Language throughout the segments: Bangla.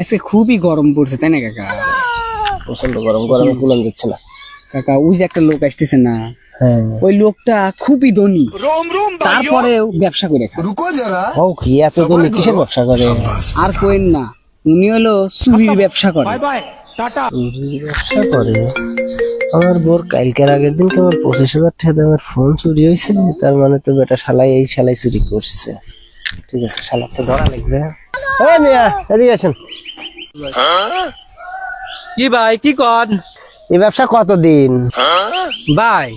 আজকে খুবই গরম পড়ছে তাই না কাকা? প্রচন্ড গরম, গরমে কুলান যাচ্ছে না কাকা ওই যে একটা লোক আসতেছে না, হ্যাঁ ওই লোকটা খুবই ধনী, তারপরেও ব্যবসা করে খায়। ও কি এত ধনী, কিসের ব্যবসা করে? আর কোয়েন না, উনি হলো চুরির ব্যবসা করে। চুরির ব্যবসা করে? আমার বোর কালকের আগের দিন কেমন 25,000 টাকা দামের ফোন চুরি হয়েছে, তার মানে তো বেটা শালাই এই শালাই চুরি করছে। ঠিক আছে, শালাকে ধরা লাগবে। ও মিয়া এদিকে আসেন। কি ভাই কি কন এই ব্যবসা কতদিন? ভাই?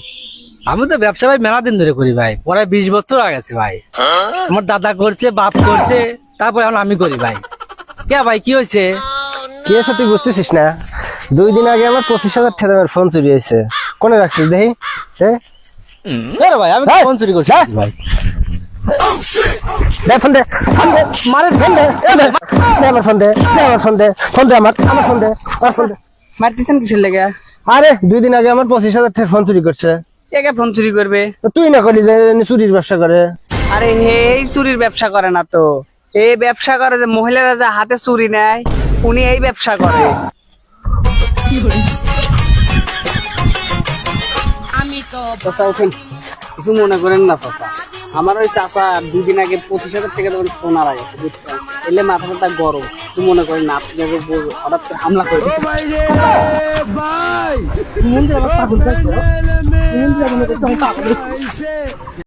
আমি তো ব্যবসা ভাই মেলা দিন ধরে করি ভাই, প্রায় 20 বছর হয়ে গেছে ভাই। আমার দাদা করছে, বাপ করছে, তারপরে এখন আমি করি ভাই। কে ভাই কি হয়েছে? কি আছে তুই বুঝতেছিস না? 2 দিন আগে আমার 25,000 টাকা দামের ফোন চুরি হয়েছে। কোনে রাখছিস দেখি? ভাই আমি এই, ফোন চুরি করছি যা। ভাই। দে ফোন দে, ফোন দে, মারে ফোন দে, দে আমার ফোন দে, আমার ফোন দে, ফোন দে আমার ফোন দে, আমার ফোন দে। মারতেছেন কিসের লেগে? আরে 2 দিন আগে আমার 25,000 টাকা ফোন চুরি করছে। কে ফোন চুরি করবে? তো তুই না করি যে চুরির ব্যবসা করে? আরে এই চুরির ব্যবসা করে না তো, এই ব্যবসা করে যে মহিলারা যে হাতে চুরি নেয়, উনি এই ব্যবসা করে। চাচা উঠেন, কিছু মনে করেন না চাচা। আমার ওই চাচা 2 দিন আগে 25,000 টাকা দেবেন ফোন আর গেছে, বুঝছেন? এলে মাথা মাথা গরম, কিছু মনে করেন না, আপনি হঠাৎ করে হামলা করে দিচ্ছেন।